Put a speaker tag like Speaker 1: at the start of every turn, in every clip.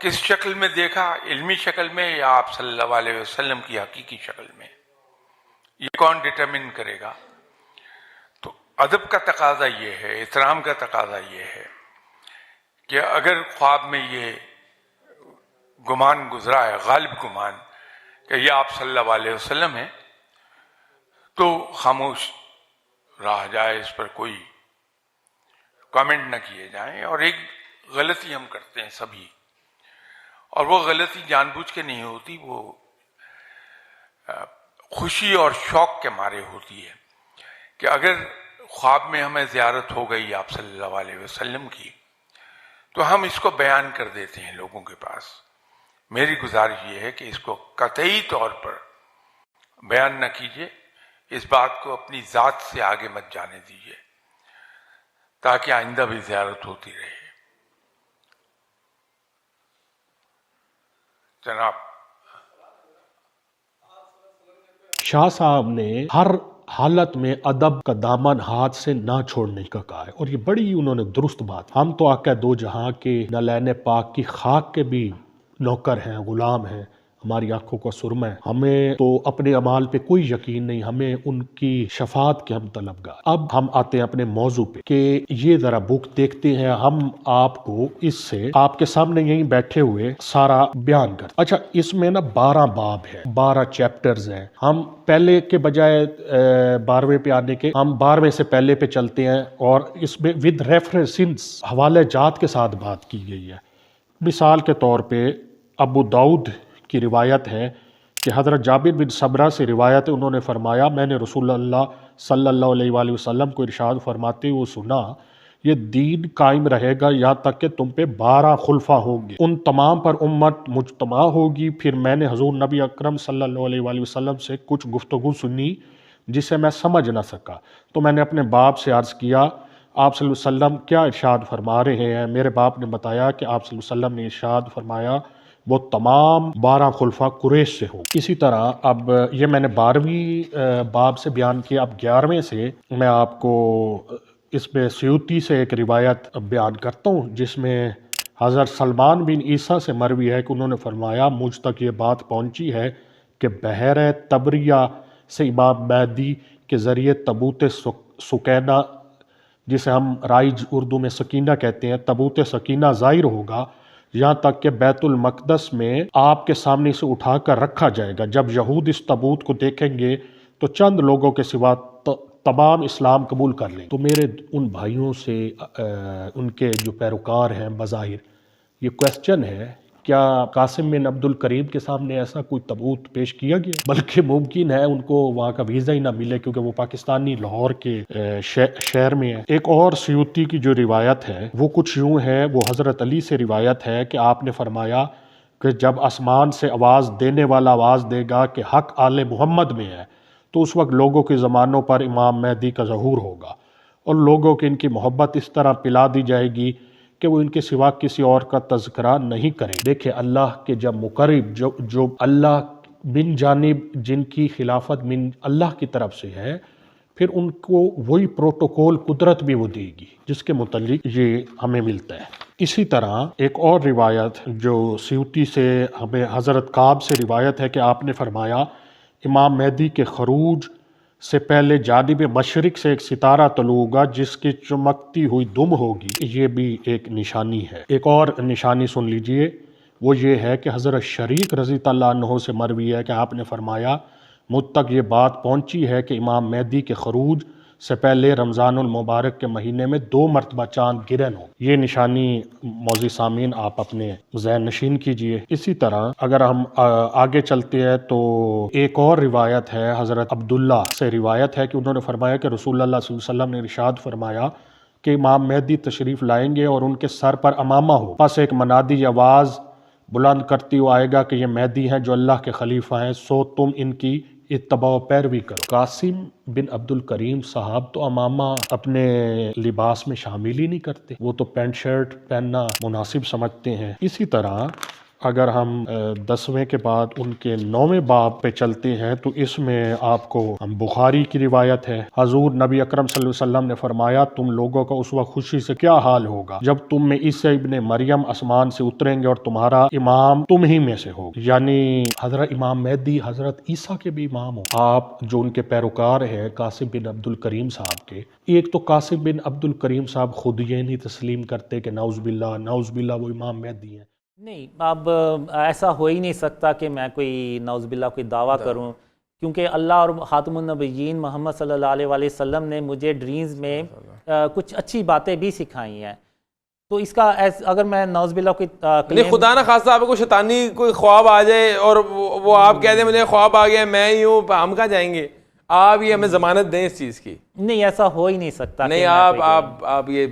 Speaker 1: کس شکل میں دیکھا، علمی شکل میں یا آپ صلی اللہ علیہ وسلم کی حقیقی شکل میں، یہ کون ڈٹرمن کرے گا؟ تو ادب کا تقاضا یہ ہے، احترام کا تقاضا یہ ہے کہ اگر خواب میں یہ گمان گزرا ہے، غالب گمان، کہ یہ آپ صلی اللہ علیہ وسلم ہیں، تو خاموش رہا جائے، اس پر کوئی کامنٹ نہ کیے جائیں۔ اور ایک غلطی ہم کرتے ہیں سبھی، اور وہ غلطی جان بوجھ کے نہیں ہوتی، وہ خوشی اور شوق کے مارے ہوتی ہے، کہ اگر خواب میں ہمیں زیارت ہو گئی آپ صلی اللہ علیہ وسلم کی، تو ہم اس کو بیان کر دیتے ہیں لوگوں کے پاس۔ میری گزارش یہ ہے کہ اس کو قطعی طور پر بیان نہ کیجیے، اس بات کو اپنی ذات سے آگے مت جانے دیجیے، تاکہ آئندہ بھی زیارت ہوتی رہے۔ جناب
Speaker 2: شاہ صاحب نے ہر حالت میں ادب کا دامن ہاتھ سے نہ چھوڑنے کا کہا ہے، اور یہ بڑی انہوں نے درست بات۔ ہم تو آقا دو جہاں کے نالین پاک کی خاک کے بھی نوکر ہیں، غلام ہیں، ہماری آنکھوں کا سرمہ ہے، ہمیں تو اپنے اعمال پہ کوئی یقین نہیں، ہمیں ان کی شفاعت کے ہم طلبگار۔ اب ہم آتے ہیں اپنے موضوع پہ کہ یہ ذرا بک دیکھتے ہیں، ہم آپ کو اس سے آپ کے سامنے یہیں بیٹھے ہوئے سارا بیان کرتے۔ اچھا، اس میں نا 12 باب ہے، 12 چیپٹرز ہیں۔ ہم پہلے کے بجائے 12ویں پہ آنے کے، ہم 12ویں سے پہلے پہ چلتے ہیں، اور اس میں ود ریفرنسز، حوالے جات کے ساتھ بات کی گئی ہے۔ مثال کے طور پہ ابو داؤد کی روایت ہے کہ حضرت جابر بن سمرہ سے روایت ہے، انہوں نے فرمایا میں نے رسول اللہ صلی اللہ علیہ وآلہ وسلم کو ارشاد فرماتے ہوئے سنا، یہ دین قائم رہے گا یہاں تک کہ تم پہ 12 خلفاء ہوں گے، ان تمام پر امت مجتمع ہوگی۔ پھر میں نے حضور نبی اکرم صلی اللہ علیہ وآلہ وسلم سے کچھ گفتگو سنی جسے میں سمجھ نہ سکا، تو میں نے اپنے باپ سے عرض کیا آپ صلی اللہ علیہ وسلم کیا ارشاد فرما رہے ہیں؟ میرے باپ نے بتایا کہ آپ صلی اللہ علیہ وسلم نے ارشاد فرمایا وہ تمام 12 خلفاء قریش سے ہوں۔ اسی طرح اب یہ میں نے 12ویں باب سے بیان کیا، اب 11ویں سے میں آپ کو اس میں سیوطی سے ایک روایت بیان کرتا ہوں، جس میں حضرت سلمان بن عیسیٰ سے مروی ہے کہ انہوں نے فرمایا مجھ تک یہ بات پہنچی ہے کہ بحر تبریہ سے امام مہدی کے ذریعے تابوت سکینہ، جسے ہم رائج اردو میں سکینہ کہتے ہیں، تابوت سکینہ ظاہر ہوگا، یہاں تک کہ بیت المقدس میں آپ کے سامنے سے اٹھا کر رکھا جائے گا۔ جب یہود اس تابوت کو دیکھیں گے تو چند لوگوں کے سوا تمام اسلام قبول کر لیں۔ تو میرے ان بھائیوں سے ان کے جو پیروکار ہیں بظاہر، یہ کویسچن ہے کیا قاسم بن عبد الکریم کے سامنے ایسا کوئی تابوت پیش کیا گیا؟ بلکہ ممکن ہے ان کو وہاں کا ویزا ہی نہ ملے، کیونکہ وہ پاکستانی لاہور کے شہر میں ہے۔ ایک اور سیوطی کی جو روایت ہے وہ کچھ یوں ہے، وہ حضرت علی سے روایت ہے کہ آپ نے فرمایا کہ جب آسمان سے آواز دینے والا آواز دے گا کہ حق آل محمد میں ہے، تو اس وقت لوگوں کے زمانوں پر امام مہدی کا ظہور ہوگا، اور لوگوں کی ان کی محبت اس طرح پلا دی جائے گی کہ وہ ان کے سوا کسی اور کا تذکرہ نہیں کریں۔ دیکھیں اللہ کے جب مقرب جو اللہ من جانب جن کی خلافت من اللہ کی طرف سے ہے، پھر ان کو وہی پروٹوکول قدرت بھی وہ دے گی جس کے متعلق یہ ہمیں ملتا ہے۔ اسی طرح ایک اور روایت جو سیوطی سے ہمیں حضرت کعب سے روایت ہے کہ آپ نے فرمایا امام مہدی کے خروج سے پہلے جانب مشرق سے ایک ستارہ طلوع ہوگا جس کی چمکتی ہوئی دم ہوگی، یہ بھی ایک نشانی ہے۔ ایک اور نشانی سن لیجئے، وہ یہ ہے کہ حضرت شریک رضی اللہ عنہ سے مروی ہے کہ آپ نے فرمایا مجھ تک یہ بات پہنچی ہے کہ امام مہدی کے خروج سے پہلے رمضان المبارک کے مہینے میں 2 مرتبہ چاند گرہن ہو۔ یہ نشانی موذی سامعین آپ اپنے ذہن نشین کیجئے۔ اسی طرح اگر ہم آگے چلتے ہیں تو ایک اور روایت ہے، حضرت عبداللہ سے روایت ہے کہ انہوں نے فرمایا کہ رسول اللہ صلی اللہ علیہ وسلم نے ارشاد فرمایا کہ امام مہدی تشریف لائیں گے اور ان کے سر پر امامہ ہو، پس ایک منادی آواز بلند کرتی ہوئی آئے گا کہ یہ مہدی ہیں جو اللہ کے خلیفہ ہیں، سو تم ان کی اتباع و پیروی کرو۔ قاسم بن عبد الکریم صاحب تو امامہ اپنے لباس میں شامل ہی نہیں کرتے، وہ تو پینٹ شرٹ پہننا مناسب سمجھتے ہیں۔ اسی طرح اگر ہم 10ویں کے بعد ان کے 9ویں باب پہ چلتے ہیں تو اس میں آپ کو بخاری کی روایت ہے، حضور نبی اکرم صلی اللہ علیہ وسلم نے فرمایا تم لوگوں کا اس وقت خوشی سے کیا حال ہوگا جب تم میں عیسی ابن مریم آسمان سے اتریں گے اور تمہارا امام تم ہی میں سے ہوگا، یعنی حضرت امام مہدی حضرت عیسیٰ کے بھی امام ہو۔ آپ جو ان کے پیروکار ہیں قاسم بن عبد الکریم صاحب کے، ایک تو قاسم بن عبد الکریم صاحب خود یہ نہیں تسلیم کرتے کہ نعوذ باللہ وہ امام مہدی ہیں۔
Speaker 3: نہیں، اب ایسا ہو ہی نہیں سکتا کہ میں کوئی نعوذ باللہ کوئی دعویٰ کروں، کیونکہ اللہ اور خاتم النبیین محمد صلی اللہ علیہ وآلہ وسلم نے مجھے ڈریمز میں کچھ اچھی باتیں بھی سکھائی ہیں، تو اس کا اگر میں نعوذ باللہ کوئی
Speaker 4: نہیں، خدا نہ خواستہ آپ کو شیطانی کوئی خواب آ جائے اور وہ آپ کہہ دیں مجھے خواب آ گیا میں ہی ہوں، ہم کہاں جائیں گے؟ آپ یہ ہمیں ضمانت دیں اس چیز کی۔
Speaker 3: نہیں، ایسا ہو ہی نہیں سکتا۔
Speaker 4: نہیں، آپ یہ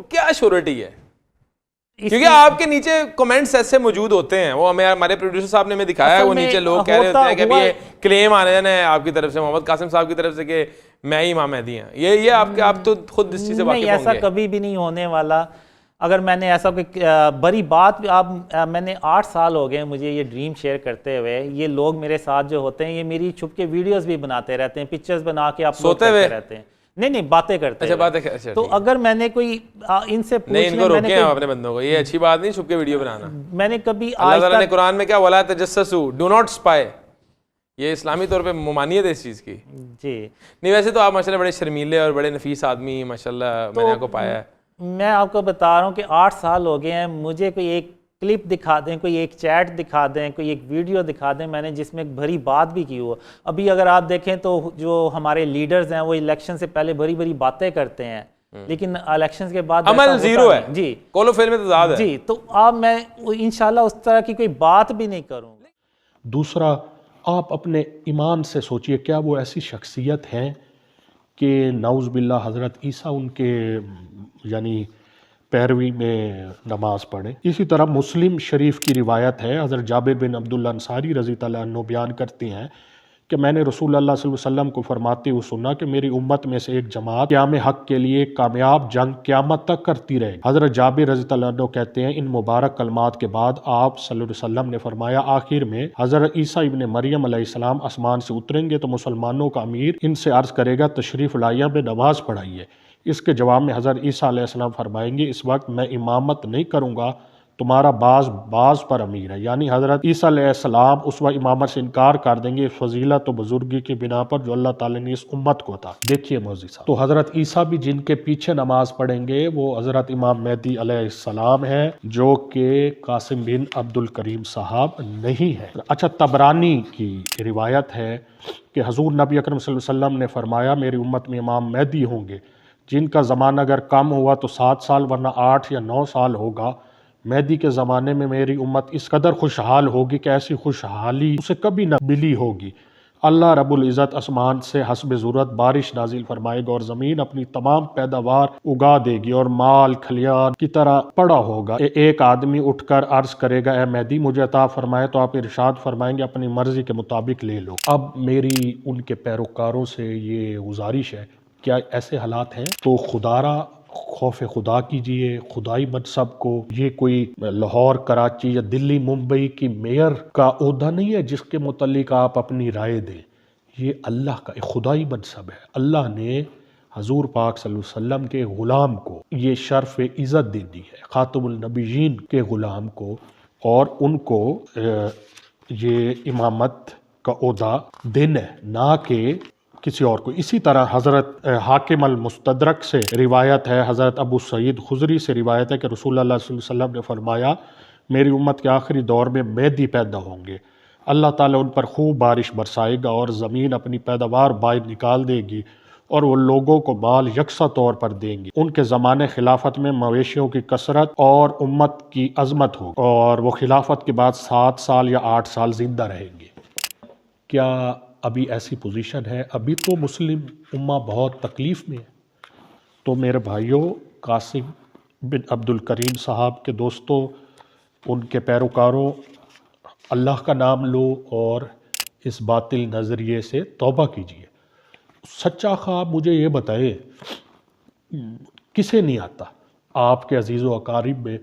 Speaker 4: کیا شورٹی ہے؟ کیونکہ آپ کے نیچے کمنٹس ایسے موجود ہوتے ہیں، وہ ہمارے پروڈیوسر صاحب نے ہمیں دکھایا ہے، وہ نیچے لوگ کہہ رہے ہوتے ہیں کہ یہ کلیم آنے ہیں آپ کی طرف سے، محمد قاسم صاحب کی طرف سے کہ میں ہی امام مہدی ہیں۔ یہ آپ تو خود اس چیز سے واقف ہوں گے۔
Speaker 3: نہیں، ایسا کبھی بھی نہیں ہونے والا۔ اگر میں نے ایسا کوئی بڑی بات میں نے 8 سال ہو گئے مجھے یہ ڈریم شیئر کرتے ہوئے، یہ لوگ میرے ساتھ جو ہوتے ہیں یہ میری چھپ کے ویڈیوز بھی بناتے رہتے ہیں، پکچرز بنا کے اپلوڈ کرتے رہتے ہیں۔ نہیں، باتیں کرتے ہیں۔
Speaker 4: اچھا، باتیں۔
Speaker 3: تو اگر میں نے کوئی ان سے پوچھ
Speaker 4: نہیں، ان کو روکیں آپ اپنے بندوں کو، یہ اچھی بات نہیں چھپ کے ویڈیو بنانا۔
Speaker 3: میں نے کبھی
Speaker 4: اللہ تعالیٰ نے قرآن میں کیا وَلَا تَجَسَّسُوا، ڈو ناٹ اسپائی، یہ اسلامی طور پہ ممانعت ہے اس چیز کی۔
Speaker 3: جی
Speaker 4: نہیں، ویسے تو آپ ماشاءاللہ بڑے شرمیلے اور بڑے نفیس آدمی ماشاءاللہ میں نے آپ کو پایا ہے۔
Speaker 3: میں آپ کو بتا رہا ہوں کہ 8 سال ہو گئے ہیں، مجھے کوئی ایک کلپ دکھا دیں، کوئی ایک چیٹ دکھا دیں، کوئی ایک ویڈیو دکھا دیں میں نے جس میں بھری بات بھی کی ہو۔ ابھی اگر آپ دیکھیں تو جو ہمارے لیڈرز ہیں وہ الیکشن سے پہلے بڑی بڑی باتیں کرتے ہیں، لیکن الیکشن کے بعد
Speaker 4: عمل زیرو ہے،
Speaker 3: جی،
Speaker 4: قول و فعل میں تضاد ہے۔
Speaker 3: جی، تو اب میں انشاءاللہ اس طرح کی کوئی بات بھی نہیں کروں۔
Speaker 2: دوسرا، آپ اپنے ایمان سے سوچئے کیا وہ ایسی شخصیت ہیں کہ نعوذ باللہ حضرت عیسیٰ ان کے یعنی پیروی میں نماز پڑھیں۔ اسی طرح مسلم شریف کی روایت ہے، حضرت جابر بن عبداللہ انصاری رضی اللہ عنہ بیان کرتے ہیں کہ میں نے رسول اللہ صلی اللہ علیہ وسلم کو فرماتے ہوئے سنا کہ میری امت میں سے ایک جماعت قیام حق کے لیے کامیاب جنگ قیامت تک کرتی رہے۔ حضرت جابر رضی اللہ عنہ کہتے ہیں ان مبارک کلمات کے بعد آپ صلی اللہ علیہ وسلم نے فرمایا آخر میں حضرت عیسیٰ ابن مریم علیہ السلام آسمان سے اتریں گے تو مسلمانوں کا امیر ان سے عرض کرے گا تشریف لائیے میں نماز پڑھائیے۔ اس کے جواب میں حضرت عیسیٰ علیہ السلام فرمائیں گے اس وقت میں امامت نہیں کروں گا، تمہارا باز پر امیر ہے، یعنی حضرت عیسیٰ علیہ السلام اس وقت امامت سے انکار کر دیں گے اس فضیلت و بزرگی کی بنا پر جو اللہ تعالیٰ نے اس امت کو عطا۔ دیکھیے موزی صاحب، تو حضرت عیسیٰ بھی جن کے پیچھے نماز پڑھیں گے وہ حضرت امام مہدی علیہ السلام ہے جو کہ قاسم بن عبد الکریم صاحب نہیں ہے۔ اچھا، طبرانی کی روایت ہے کہ حضور نبی اکرم صلی اللہ علیہ وسلم نے فرمایا میری امت میں امام مہدی ہوں گے جن کا زمانہ اگر کم ہوا تو 7 سال ورنہ 8 یا 9 سال ہوگا۔ مہدی کے زمانے میں میری امت اس قدر خوشحال ہوگی کہ ایسی خوشحالی اسے کبھی نہ ملی ہوگی۔ اللہ رب العزت آسمان سے حسب ضرورت بارش نازل فرمائے گا اور زمین اپنی تمام پیداوار اگا دے گی اور مال کھلیان کی طرح پڑا ہوگا۔ ایک آدمی اٹھ کر عرض کرے گا اے مہدی مجھے عطا فرمائے تو آپ ارشاد فرمائیں گے اپنی مرضی کے مطابق لے لو۔ اب میری ان کے پیروکاروں سے یہ گزارش ہے، کیا ایسے حالات ہیں تو خدارہ خوف خدا کیجئے، خدائی منصب کو، یہ کوئی لاہور کراچی یا دلی ممبئی کی میئر کا عہدہ نہیں ہے جس کے متعلق آپ اپنی رائے دیں، یہ اللہ کا ایک خدائی منصب ہے۔ اللہ نے حضور پاک صلی اللہ علیہ وسلم کے غلام کو یہ شرف عزت دے دی ہے، خاتم النبیین کے غلام کو، اور ان کو یہ امامت کا عہدہ دینا ہے نہ کہ کسی اور کو۔ اسی طرح حضرت حاکم المستدرک سے روایت ہے، حضرت ابو سعید خضری سے روایت ہے کہ رسول اللہ صلی اللہ علیہ وسلم نے فرمایا میری امت کے آخری دور میں مہدی پیدا ہوں گے، اللہ تعالیٰ ان پر خوب بارش برسائے گا اور زمین اپنی پیداوار باہر نکال دے گی اور وہ لوگوں کو مال یکساں طور پر دیں گی۔ ان کے زمانے خلافت میں مویشیوں کی کثرت اور امت کی عظمت ہو اور وہ خلافت کے بعد 7 سال یا 8 سال زندہ رہیں گے۔ کیا ابھی ایسی پوزیشن ہے؟ ابھی تو مسلم امہ بہت تکلیف میں ہے۔ تو میرے بھائیوں، قاسم بن عبد الکریم صاحب کے دوستوں، ان کے پیروکاروں، اللہ کا نام لو اور اس باطل نظریے سے توبہ کیجیے۔ سچا خواب مجھے یہ بتائے کسے نہیں آتا آپ کے عزیز و اقارب میں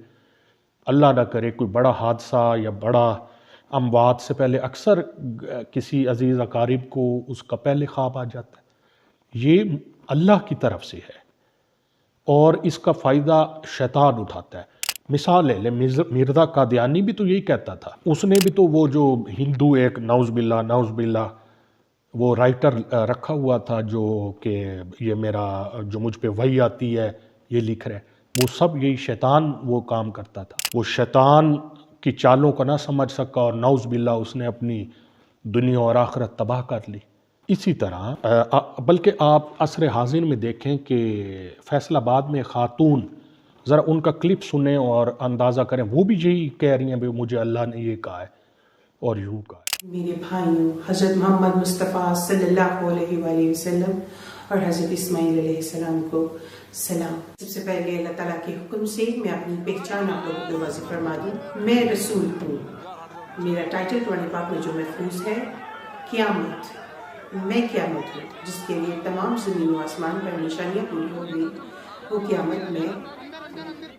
Speaker 2: اللہ نہ کرے کوئی بڑا حادثہ یا بڑا اموات سے پہلے اکثر کسی عزیز اقارب کو اس کا پہلے خواب آ جاتا ہے، یہ اللہ کی طرف سے ہے اور اس کا فائدہ شیطان اٹھاتا ہے۔ مثال ہے مرزا قادیانی بھی تو یہی کہتا تھا، اس نے بھی تو وہ جو ہندو ایک نعوذ باللہ وہ رائٹر رکھا ہوا تھا جو کہ یہ میرا جو مجھ پہ وحی آتی ہے یہ لکھ رہے، وہ سب یہی شیطان وہ کام کرتا تھا، وہ شیطان کی چالوں کو نہ سمجھ سکا اور نعوذ باللہ اس نے اپنی دنیا اور آخرت تباہ کر لی۔ اسی طرح بلکہ آپ عصر حاضر میں دیکھیں کہ فیصل آباد میں خاتون، ذرا ان کا کلپ سنیں اور اندازہ کریں، وہ بھی یہی کہہ رہی ہیں کہ مجھے اللہ نے یہ کہا ہے اور یوں کہا ہے۔
Speaker 5: میرے بھائیوں، حضرت محمد مصطفیٰ صلی اللہ علیہ وآلہ وسلم اور حضرت اسماعیل علیہ السلام کو سلام۔ سب سے پہلے اللہ تعالیٰ کے حکم سے میں اپنی پہچان آپ لوگوں کو واضح فرما دوں، میں رسول ہوں۔ میرا ٹائٹل قرآن پاک میں جو محفوظ ہے قیامت، میں قیامت ہوں جس کے لیے تمام زمین و آسمان پر نشانیاں پوری ہو گئی، وہ قیامت میں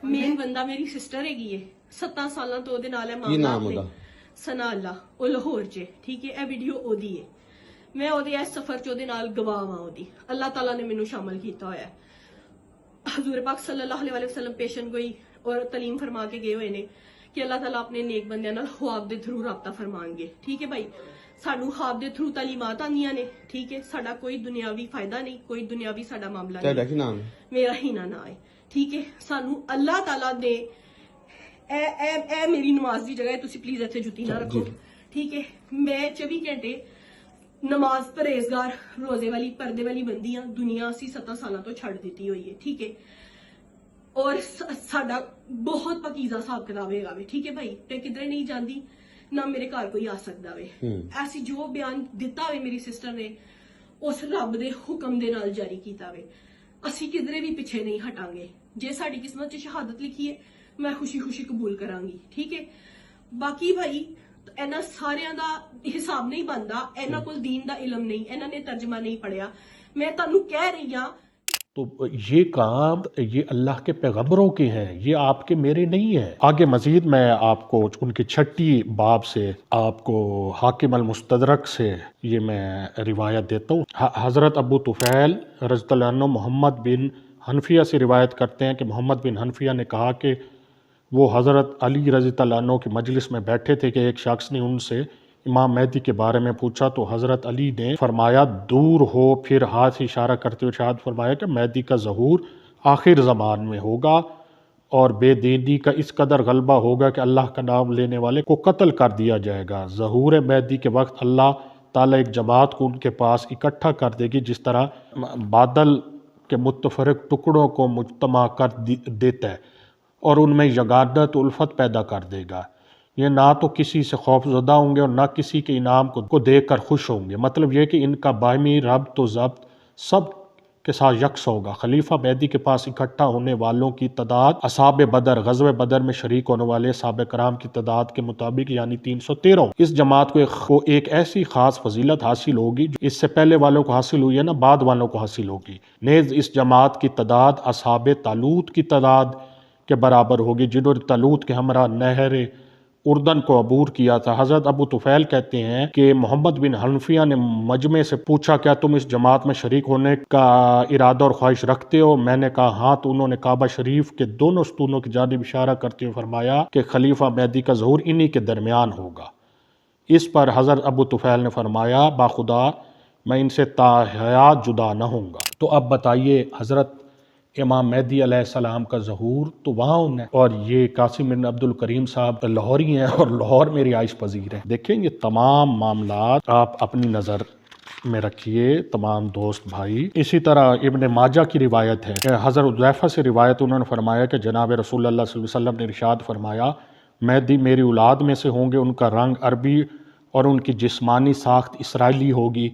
Speaker 6: مین بندہ میری سسٹر ਹੈਗੀ ਏ 7 ਸਾਲਾਂ ਤੋਂ ਉਹਦੇ ਨਾਲ ਹੈ ਮਾਮਲਾ ਆਪਣੇ ਸਨਾ ਅੱਲਾ ਉਹ ਲਾਹੌਰ 'ਚ ਠੀਕ ਹੈ। ਇਹ ਵੀਡੀਓ ਉਹਦੀ ਹੈ, ਮੈਂ ਉਹਦੇ ਇਸ ਸਫ਼ਰ 'ਚ ਉਹਦੇ ਨਾਲ ਗਵਾਹ ਹਾਂ ਉਹਦੀ। ਅੱਲਾਹ ਤਾਲਾ ਨੇ ਮੈਨੂੰ ਸ਼ਾਮਲ ਕੀਤਾ ਹੋਇਆ ਹੈ। ਹਜ਼ੂਰ ਪਾਕ ਸੱਲੱਲਾਹੁ ਅਲੈਹਿ ਵਸੱਲਮ ਪੇਸ਼ਨ ਗੋਈ ਔਰ ਤਾਲੀਮ ਫਰਮਾ ਕੇ ਗਏ ਹੋਏ ਨੇ ਕਿ ਅੱਲਾਹ ਤਾਲਾ ਆਪਣੇ ਨੇਕ ਬੰਦਿਆਂ ਨਾਲ ਖੁਆਬ ਦੇ ਥਰੂ ਰਾਬਤਾ ਫਰਮਾਣਗੇ। ਠੀਕ ਹੈ ਭਾਈ, ਸਾਨੂੰ ਖਾਬ ਦੇ ਥਰੂ ਤਾਲੀਮਾਤ ਆਉਂਦੀਆਂ ਨੇ। ਠੀਕ ਹੈ, ਸਾਡਾ ਕੋਈ ਦੁਨਿਆਵੀ ਫਾਇਦਾ ਨਹੀਂ, ਕੋਈ ਦੁਨਿਆਵੀ ਸਾਡਾ ਮਾਮਲਾ ਨਹੀਂ। ਤੁਹਾਡਾ ਕੀ ਨਾਮ ਹੈ? ਮੇਰਾ ਹੀਨਾ ਨਾਂ ਹੈ। ਠੀਕ ਹੈ, ਸਾਨੂੰ ਅੱਲਾਹ ਤਾਲਾ ਨੇ ਇਹ ਮੇਰੀ ਨਮਾਜ਼ ਦੀ ਜਗ੍ਹਾ ਹੈ, ਤੁਸੀਂ ਪਲੀਜ਼ ਇੱਥੇ ਜੁੱਤੀ ਨਾ ਰੱਖੋ। ਠੀਕ ਹੈ, ਮੈਂ 24 ਘੰਟੇ ਨਮਾਜ਼ ਪਰਹੇਜ਼ਗਾਰ ਰੋਜ਼ੇ ਵਾਲੀ ਪਰਦੇ ਵਾਲੀ ਬੰਦੀ ਆ। ਦੁਨੀਆ ਅਸੀਂ 7 ਸਾਲਾਂ ਤੋਂ ਛੱਡ ਦਿੱਤੀ ਹੋਈ ਹੈ। ਠੀਕ ਹੈ, ਔਰ ਸਾਡਾ ਬਹੁਤ ਪਕੀਜ਼ਾ ਹਿਸਾਬ ਕਿਤਾਬ ਹੈਗਾ ਵੇ। ਠੀਕ ਹੈ ਭਾਈ, ਤੇ ਕਿਧਰੇ ਨਹੀਂ ਜਾਂਦੀ, ਨਾ ਮੇਰੇ ਘਰ ਕੋਈ ਆ ਸਕਦਾ ਵੇ। ਐਸੀ ਜੋ ਬਿਆਨ ਦਿੱਤਾ ਵੇ ਮੇਰੀ ਸਿਸਟਰ ਨੇ ਉਸ ਰੱਬ ਦੇ ਹੁਕਮ ਦੇ ਨਾਲ ਜਾਰੀ ਕੀਤਾ ਵੇ। ਅਸੀਂ ਕਿਧਰੇ ਵੀ ਪਿੱਛੇ ਨਹੀਂ ਹਟਾਂਗੇ। ਜੇ ਸਾਡੀ ਕਿਸਮਤ 'ਚ ਸ਼ਹਾਦਤ ਲਿਖੀ ਹੈ ਮੈਂ ਖੁਸ਼ੀ ਖੁਸ਼ੀ ਕਬੂਲ ਕਰਾਂਗੀ। ਠੀਕ ਹੈ, ਬਾਕੀ ਭਾਈ ਇਹਨਾਂ ਸਾਰਿਆਂ ਦਾ ਹਿਸਾਬ ਨਹੀਂ ਬਣਦਾ, ਇਹਨਾਂ ਕੋਲ دین ਦਾ علم نہیں, ਇਹਨਾਂ نے ترجمہ نہیں پڑھیا. میں ਤੁਹਾਨੂੰ ਕਹਿ ਰਹੀ ہاں
Speaker 2: تو یہ کام یہ اللہ کے پیغمبروں کے ہیں، یہ آپ کے میرے نہیں ہیں۔ آگے مزید میں آپ کو ان کی 6 باب سے آپ کو حاکم المستدرک سے یہ میں روایت دیتا ہوں۔ حضرت ابو طفیل رضی اللہ عنہ محمد بن حنفیہ سے روایت کرتے ہیں کہ محمد بن حنفیہ نے کہا کہ وہ حضرت علی رضی اللہ عنہ کی مجلس میں بیٹھے تھے کہ ایک شخص نے ان سے امام مہدی کے بارے میں پوچھا تو حضرت علی نے فرمایا دور ہو، پھر ہاتھ اشارہ کرتے ہوئے ارشاد فرمایا کہ مہدی کا ظہور آخر زمان میں ہوگا اور بے دینی کا اس قدر غلبہ ہوگا کہ اللہ کا نام لینے والے کو قتل کر دیا جائے گا۔ ظہور مہدی کے وقت اللہ تعالیٰ ایک جماعت کو ان کے پاس اکٹھا کر دے گی جس طرح بادل کے متفرق ٹکڑوں کو مجتمع کر دیتا ہے اور ان میں یگانت الفت پیدا کر دے گا۔ یہ نہ تو کسی سے خوف زدہ ہوں گے اور نہ کسی کے انعام کو دیکھ کر خوش ہوں گے۔ مطلب یہ کہ ان کا باہمی ربط و ضبط سب کے ساتھ یکساں ہوگا۔ خلیفہ مہدی کے پاس اکٹھا ہونے والوں کی تعداد اصحاب بدر، غزوہ بدر میں شریک ہونے والے صحابہ کرام کی تعداد کے مطابق یعنی 313۔ اس جماعت کو ایک ایسی خاص فضیلت حاصل ہوگی جو اس سے پہلے والوں کو حاصل ہوئی ہے نہ بعد والوں کو حاصل ہوگی۔ نیز اس جماعت کی تعداد اصحاب طالوت کی تعداد کے برابر ہوگی جنہوں نے طالوت کے ہمراہ نہر اردن کو عبور کیا تھا۔ حضرت ابو طفیل کہتے ہیں کہ محمد بن حنفیہ نے مجمع سے پوچھا کیا تم اس جماعت میں شریک ہونے کا ارادہ اور خواہش رکھتے ہو؟ میں نے کہا ہاں، تو انہوں نے کعبہ شریف کے دونوں ستونوں کی جانب اشارہ کرتے ہوئے فرمایا کہ خلیفہ مہدی کا ظہور انہی کے درمیان ہوگا۔ اس پر حضرت ابو طفیل نے فرمایا باخدا میں ان سے تا حیات جدا نہ ہوں گا۔ تو اب بتائیے حضرت امام مہدی علیہ السلام کا ظہور تو وہاں ہونا ہے، اور یہ قاسم بن عبد الکریم صاحب لاہوری ہیں اور لاہور میں رہائش پذیر ہیں۔ دیکھیں یہ تمام معاملات آپ اپنی نظر میں رکھیے تمام دوست بھائی۔ اسی طرح ابن ماجہ کی روایت ہے کہ حضرت حذیفہ سے روایت انہوں نے فرمایا کہ جناب رسول اللہ صلی اللہ علیہ وسلم نے ارشاد فرمایا مہدی میری اولاد میں سے ہوں گے، ان کا رنگ عربی اور ان کی جسمانی ساخت اسرائیلی ہوگی،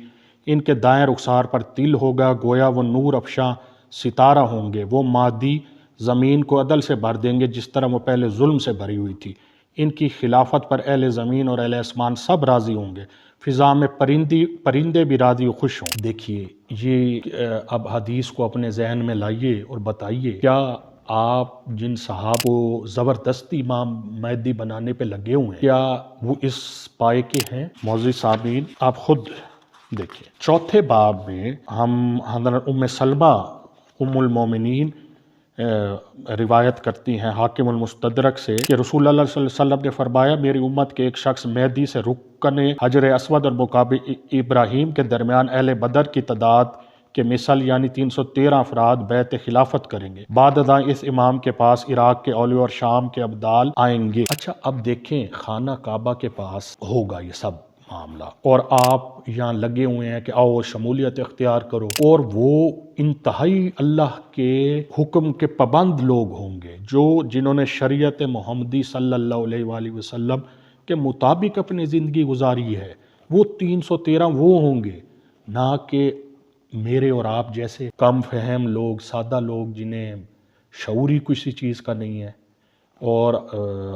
Speaker 2: ان کے دائیں رخسار پر تل ہوگا گویا وہ نور افشاں ستارہ ہوں گے، وہ مادی زمین کو عدل سے بھر دیں گے جس طرح وہ پہلے ظلم سے بھری ہوئی تھی، ان کی خلافت پر اہل زمین اور اہل آسمان سب راضی ہوں گے، فضا میں پرندے بھی راضی و خوش ہوں۔ دیکھیے یہ اب حدیث کو اپنے ذہن میں لائیے اور بتائیے کیا آپ جن صحابہ کو زبردستی امام مہدی بنانے پہ لگے ہوئے ہیں، کیا وہ اس پائے کے ہیں؟ معزز سامعین، آپ خود دیکھیں، چوتھے باب میں ہم حضرت ام سلمہ ام المومنین روایت کرتی ہیں حاکم المستدرک سے کہ رسول اللہ صلی اللہ علیہ وسلم نے فرمایا میری امت کے ایک شخص مہدی سے رکن حجر اسود اور مقام ابراہیم کے درمیان اہل بدر کی تعداد کے مثل یعنی 313 افراد بیعت خلافت کریں گے، بعد ازاں اس امام کے پاس عراق کے اولیاء اور شام کے ابدال آئیں گے۔ اچھا اب دیکھیں خانہ کعبہ کے پاس ہوگا یہ سب معاملہ، اور آپ یہاں لگے ہوئے ہیں کہ آؤ شمولیت اختیار کرو، اور وہ انتہائی اللہ کے حکم کے پابند لوگ ہوں گے جنہوں نے شریعت محمدی صلی اللہ علیہ وآلہ وسلم کے مطابق اپنی زندگی گزاری ہے، وہ 313 وہ ہوں گے، نہ کہ میرے اور آپ جیسے کم فہم لوگ، سادہ لوگ جنہیں شعور ہی کسی چیز کا نہیں ہے، اور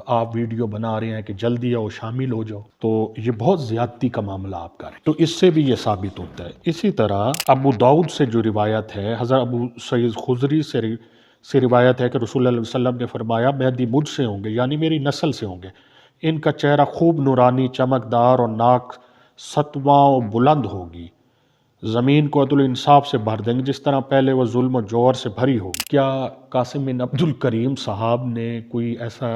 Speaker 2: آپ ویڈیو بنا رہے ہیں کہ جلدی آؤ شامل ہو جاؤ، تو یہ بہت زیادتی کا معاملہ آپ کا ہے، تو اس سے بھی یہ ثابت ہوتا ہے۔ اسی طرح ابو داؤد سے جو روایت ہے، حضرت ابو سعید خدری سے روایت ہے کہ رسول اللہ علیہ وسلم نے فرمایا مہدی مجھ سے ہوں گے، یعنی میری نسل سے ہوں گے، ان کا چہرہ خوب نورانی چمکدار اور ناک ستواں و بلند ہوگی، زمین کو عدل انصاف سے بھر دیں گے جس طرح پہلے وہ ظلم و جور سے بھری ہوگی۔ کیا قاسم بن عبد الکریم صاحب نے کوئی ایسا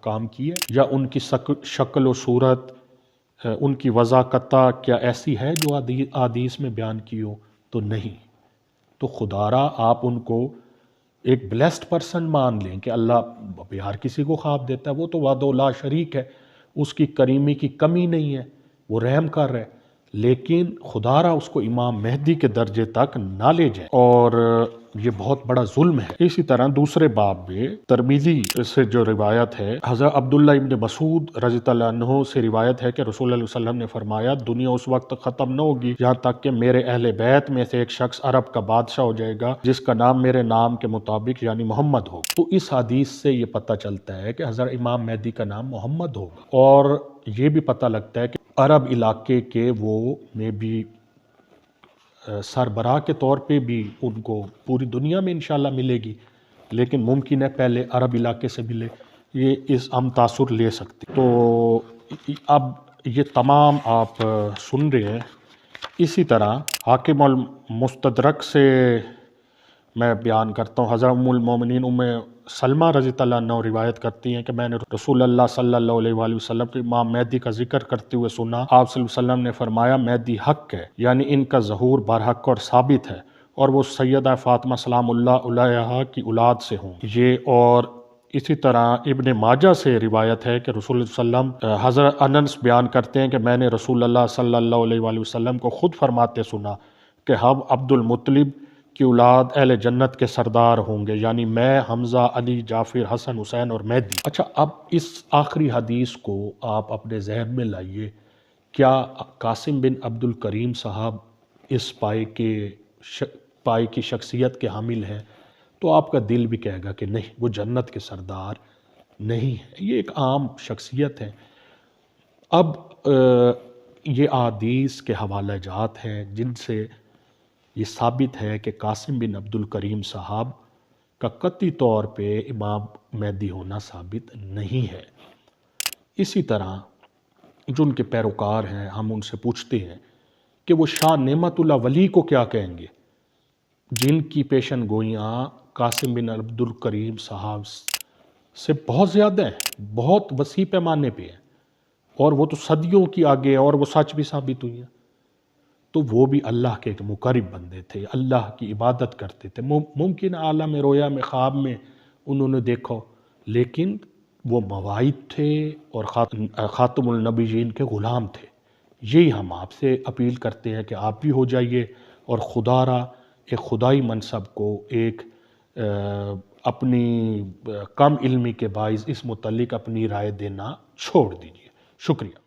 Speaker 2: کام کیا یا ان کی شکل و صورت، ان کی وضاحت کیا ایسی ہے جو حدیث میں بیان کی ہو؟ تو نہیں، تو خدارا آپ ان کو ایک بلیسڈ پرسن مان لیں کہ اللہ ہر کسی کو خواب دیتا ہے، وہ تو وحدہ لا شریک ہے، اس کی کریمی کی کمی نہیں ہے، وہ رحم کر رہے، لیکن خدارا اس کو امام مہدی کے درجے تک نہ لے جائیں، اور یہ بہت بڑا ظلم ہے۔ اسی طرح دوسرے باب میں ترمذی سے جو روایت ہے، حضرت عبداللہ ابن مسعود رضی اللہ عنہ سے روایت ہے کہ رسول اللہ علیہ وسلم نے فرمایا دنیا اس وقت ختم نہ ہوگی یہاں تک کہ میرے اہل بیت میں سے ایک شخص عرب کا بادشاہ ہو جائے گا جس کا نام میرے نام کے مطابق یعنی محمد ہوگا۔ تو اس حدیث سے یہ پتہ چلتا ہے کہ حضرت امام مہدی کا نام محمد ہوگا، اور یہ بھی پتہ لگتا ہے کہ عرب علاقے کے وہ میں بھی سربراہ کے طور پہ بھی ان کو پوری دنیا میں انشاءاللہ ملے گی، لیکن ممکن ہے پہلے عرب علاقے سے ملے، یہ اس ہم تاثر لے سکتے۔ تو اب یہ تمام آپ سن رہے ہیں۔ اسی طرح حاکم المستدرک سے میں بیان کرتا ہوں، حضرت ام المومنین ام سلمہ رضی اللہ عنہ روایت کرتی ہیں کہ میں نے رسول اللہ صلی اللہ علیہ وآلہ وسلم کے امام مہدی کا ذکر کرتے ہوئے سنا، آپ صلی اللہ علیہ وسلم نے فرمایا مہدی حق ہے، یعنی ان کا ظہور برحق اور ثابت ہے، اور وہ سیدہ فاطمہ سلام اللہ علیہا کی اولاد سے ہوں یہ۔ اور اسی طرح ابن ماجہ سے روایت ہے کہ رسول اللہ صلی اللہ علیہ وسلم، حضرت انس بیان کرتے ہیں کہ میں نے رسول اللہ صلی اللہ علیہ وآلہ وسلم کو خود فرماتے سنا کہ ہم عبد المطلب کی اولاد اہل جنت کے سردار ہوں گے، یعنی میں، حمزہ، علی، جعفر، حسن، حسین اور مہدی۔ اچھا اب اس آخری حدیث کو آپ اپنے ذہن میں لائیے، کیا قاسم بن عبد الکریم صاحب اس پائے کی شخصیت کے حامل ہیں؟ تو آپ کا دل بھی کہے گا کہ نہیں، وہ جنت کے سردار نہیں ہے، یہ ایک عام شخصیت ہے۔ اب یہ احادیث کے حوالہ جات ہیں جن سے یہ ثابت ہے کہ قاسم بن عبد الکریم صاحب کا قطعی طور پہ امام مہدی ہونا ثابت نہیں ہے۔ اسی طرح جو ان کے پیروکار ہیں ہم ان سے پوچھتے ہیں کہ وہ شاہ نعمت اللہ ولی کو کیا کہیں گے جن کی پیشن گوئیاں قاسم بن عبد الکریم صاحب سے بہت زیادہ ہیں، بہت وسیع پیمانے پہ ہیں، اور وہ تو صدیوں کی آگے اور وہ سچ بھی ثابت ہوئی ہیں۔ تو وہ بھی اللہ کے ایک مقرب بندے تھے، اللہ کی عبادت کرتے تھے، ممکن عالم رویا میں خواب میں انہوں نے دیکھو، لیکن وہ مواعید تھے اور خاتم النبیین کے غلام تھے۔ یہی ہم آپ سے اپیل کرتے ہیں کہ آپ بھی ہو جائیے اور خدارا ایک خدائی منصب کو ایک اپنی کم علمی کے باعث اس متعلق اپنی رائے دینا چھوڑ دیجیے۔ شکریہ۔